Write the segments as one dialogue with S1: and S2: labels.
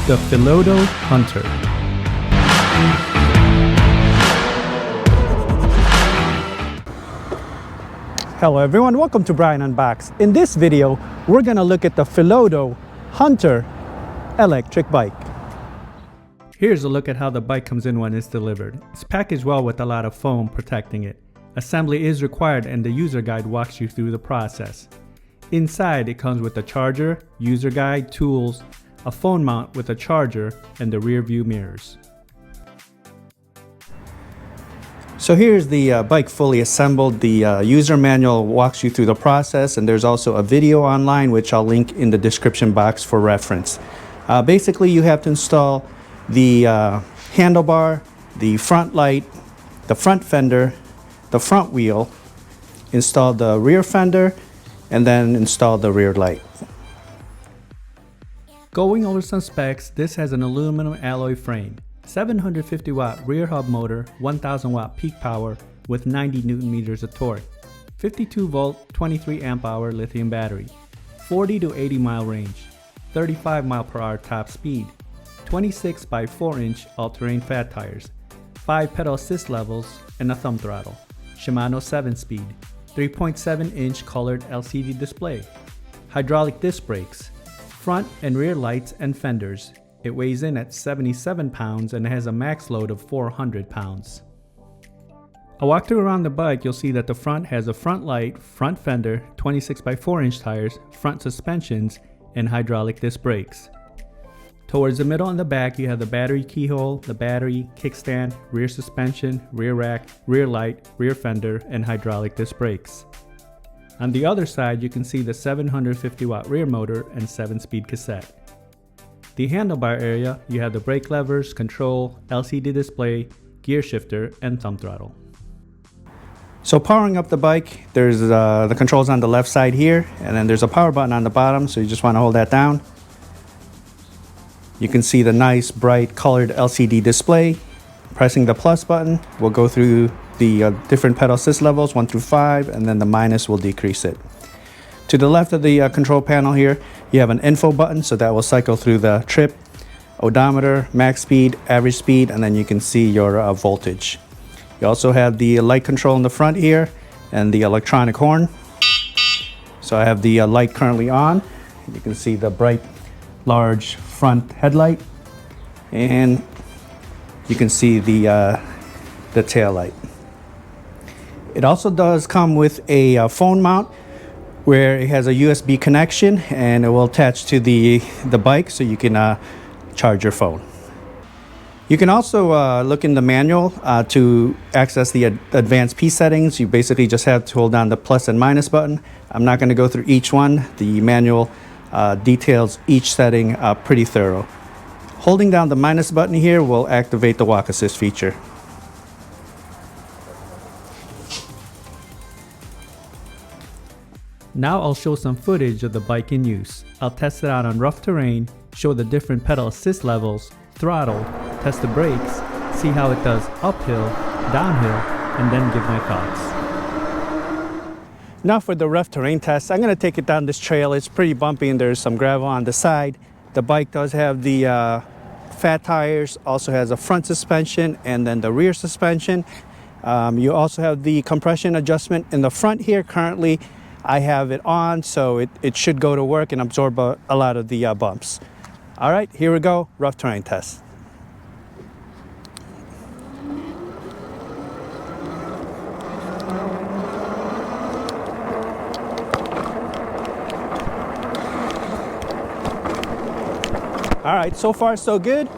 S1: the Philodo Hunter. Hello everyone, welcome to Brian Unboxed. In this video, we're gonna look at the Philodo Hunter electric bike. Here's a look at how the bike comes in when it's delivered. It's packaged well with a lot of foam protecting it. Assembly is required and the user guide walks you through the process. Inside, it comes with a charger, user guide, tools, a phone mount with a charger, and the rear view mirrors. So here's the bike fully assembled. The user manual walks you through the process, and there's also a video online which I'll link in the description box for reference. Basically, you have to install the handlebar, the front light, the front fender, the front wheel, install the rear fender, and then install the rear light. Going over some specs, this has an aluminum alloy frame, 750 watt rear hub motor, 1000 watt peak power with 90 Newton meters of torque, 52 volt, 23 amp hour lithium battery, 40 to 80 mile range, 35 mile per hour top speed, 26 by 4 inch all-terrain fat tires, 5 pedal assist levels, and a thumb throttle, Shimano 7-speed, 3.7 inch colored LCD display, hydraulic disc brakes, front and rear lights and fenders. It weighs in at 77 pounds and has a max load of 400 pounds. A walkthrough around the bike, you'll see that the front has a front light, front fender, 26 by 4 inch tires, front suspensions, and hydraulic disc brakes. Towards the middle and the back, you have the battery keyhole, the battery, kickstand, rear suspension, rear rack, rear light, rear fender, and hydraulic disc brakes. On the other side, you can see the 750 watt rear motor and 7-speed cassette. The handlebar area, you have the brake levers, control, LCD display, gear shifter, and thumb throttle. So powering up the bike, there's the controls on the left side here, and then there's a power button on the bottom, so you just want to hold that down. You can see the nice bright colored LCD display. Pressing the plus button will go through the different pedal assist levels 1 through 5, and then the minus will decrease it. To the left of the control panel here, you have an info button, so that will cycle through the trip, odometer, max speed, average speed, and then you can see your voltage. You also have the light control in the front here and the electronic horn. So I have the light currently on. You can see the bright large front headlight, and you can see the tail light. It also does come with a phone mount where it has a USB connection, and it will attach to the bike so you can charge your phone. You can also look in the manual to access the advanced P settings. You basically just have to hold down the plus and minus button. I'm not going to go through each one. The manual details each setting pretty thorough. Holding down the minus button here will activate the walk assist feature. Now I'll show some footage of the bike in use. I'll test it out on rough terrain, show the different pedal assist levels, throttle, test the brakes, see how it does uphill, downhill, and then give my thoughts. Now for the rough terrain test, I'm going to take it down this trail. It's pretty bumpy and there's some gravel on the side. The bike does have the fat tires, also has a front suspension and then the rear suspension. You also have the compression adjustment in the front here. Currently I have it on, so it should go to work and absorb a lot of the bumps. All right, here we go, rough terrain test. All right, so far so good.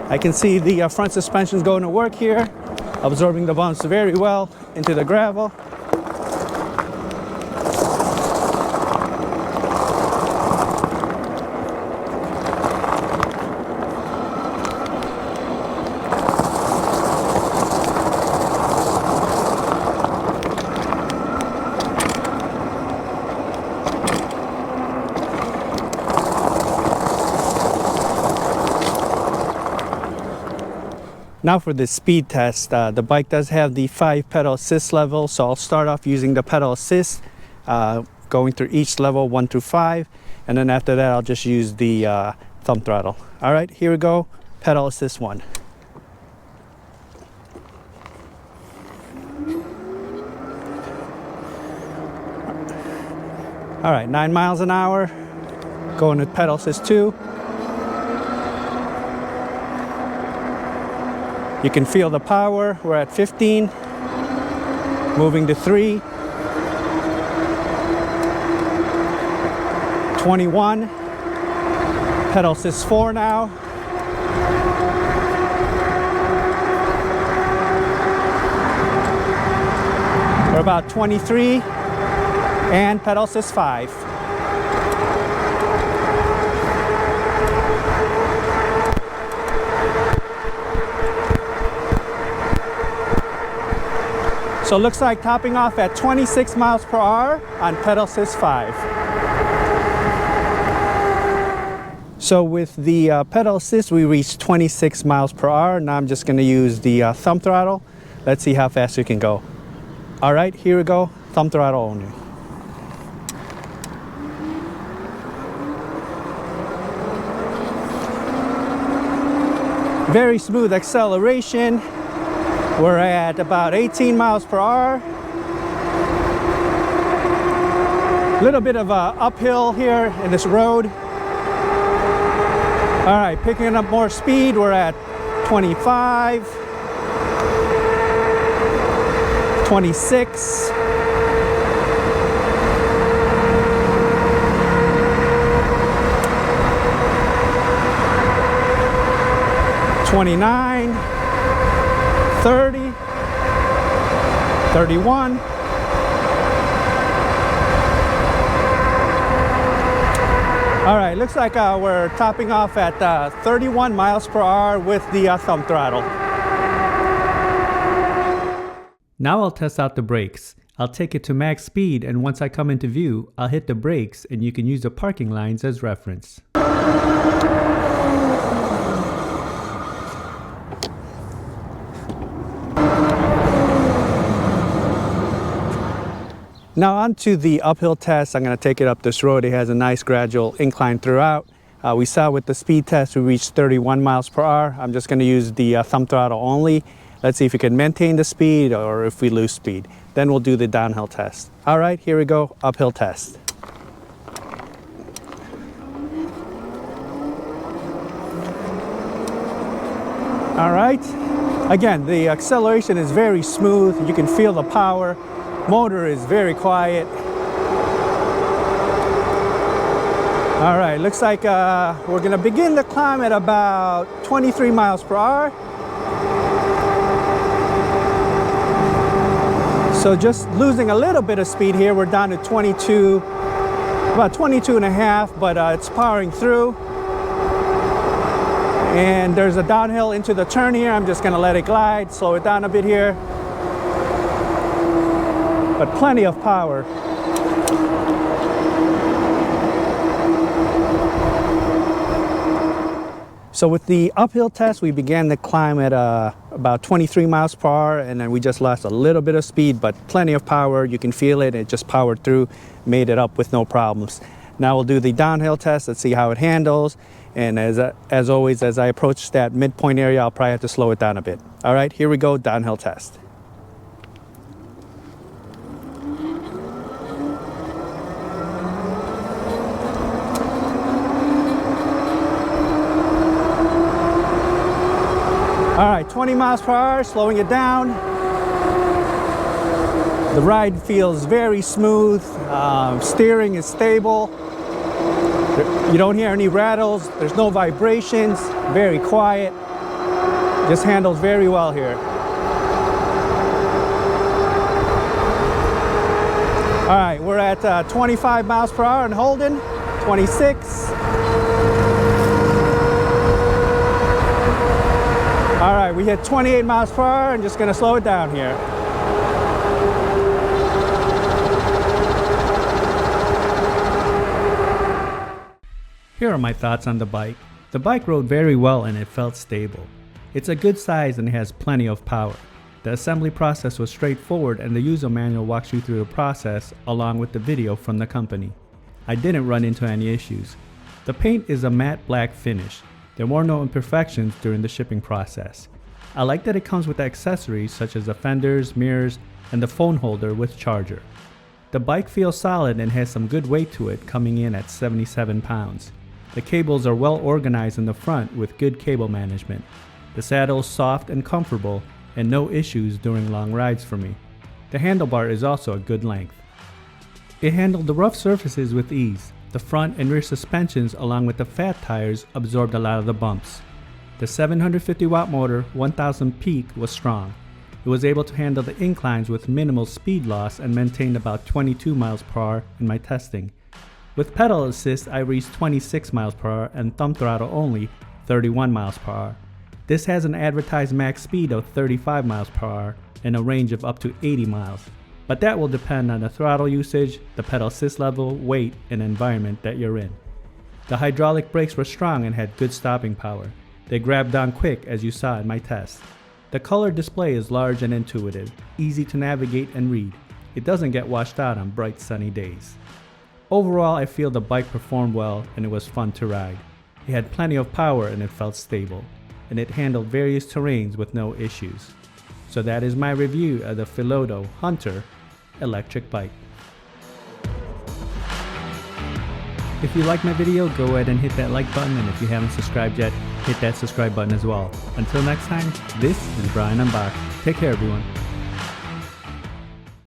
S1: I can see the front suspension's going to work here, absorbing the bumps very well into the gravel. Now for the speed test, the bike does have the 5 pedal assist level, so I'll start off using the pedal assist, going through each level 1 through 5, and then after that I'll just use the thumb throttle. All right, here we go, pedal assist 1. All right, 9 miles an hour, going with pedal assist 2. You can feel the power. We're at 15, moving to 3, 21, pedal assist 4 now. We're about 23, and pedal assist 5. So it looks like topping off at 26 miles per hour on pedal assist 5. So with the pedal assist, we reached 26 miles per hour. Now I'm just going to use the thumb throttle. Let's see how fast we can go. All right, here we go, thumb throttle only. Very smooth acceleration. We're at about 18 miles per hour. A little bit of a uphill here in this road. All right, picking up more speed. We're at 25, 26. 29, 30, 31. All right, looks like we're topping off at 31 miles per hour with the thumb throttle.
S2: Now I'll test out the brakes. I'll take it to max speed, and once I come into view, I'll hit the brakes and you can use the parking lines as reference.
S1: Now on to the uphill test. I'm going to take it up this road. It has a nice gradual incline throughout. We saw with the speed test we reached 31 miles per hour. I'm just going to use the thumb throttle only. Let's see if we can maintain the speed or if we lose speed. Then we'll do the downhill test. All right, here we go, uphill test. All right, again, the acceleration is very smooth. You can feel the power. Motor is very quiet. All right, looks like we're gonna begin the climb at about 23 miles per hour. So just losing a little bit of speed here. We're down to 22, about 22 and a half, but it's powering through. And there's a downhill into the turn here. I'm just gonna let it glide, slow it down a bit here. But plenty of power. So with the uphill test, we began the climb at about 23 miles per hour, and then we just lost a little bit of speed, but plenty of power. You can feel it. It just powered through, made it up with no problems. Now we'll do the downhill test. Let's see how it handles. And as always, as I approach that midpoint area, I'll probably have to slow it down a bit. All right, here we go, downhill test. All right, 20 miles per hour, slowing it down. The ride feels very smooth. Steering is stable. You don't hear any rattles. There's no vibrations. Very quiet. Just handles very well here. All right, we're at 25 miles per hour and holding. 26. All right, we hit 28 miles per hour and just gonna slow it down here.
S2: Here are my thoughts on the bike. The bike rode very well and it felt stable. It's a good size and it has plenty of power. The assembly process was straightforward and the user manual walks you through the process along with the video from the company. I didn't run into any issues. The paint is a matte black finish. There were no imperfections during the shipping process. I like that it comes with accessories such as the fenders, mirrors, and the phone holder with charger. The bike feels solid and has some good weight to it, coming in at 77 pounds. The cables are well organized in the front with good cable management. The saddle is soft and comfortable and no issues during long rides for me. The handlebar is also a good length. It handled the rough surfaces with ease. The front and rear suspensions along with the fat tires absorbed a lot of the bumps. The 750 watt motor 1000 peak was strong. It was able to handle the inclines with minimal speed loss and maintained about 22 miles per hour in my testing. With pedal assist I reached 26 miles per hour and thumb throttle only 31 miles per hour. This has an advertised max speed of 35 miles per hour and a range of up to 80 miles. But that will depend on the throttle usage, the pedal assist level, weight, and environment that you're in. The hydraulic brakes were strong and had good stopping power. They grabbed on quick as you saw in my test. The color display is large and intuitive, easy to navigate and read. It doesn't get washed out on bright sunny days. Overall, I feel the bike performed well and it was fun to ride. It had plenty of power and it felt stable, and it handled various terrains with no issues. So that is my review of the Philodo Hunter electric bike. If you like my video, go ahead and hit that like button, and if you haven't subscribed yet, hit that subscribe button as well. Until next time, this is Brian Unboxed. Take care everyone.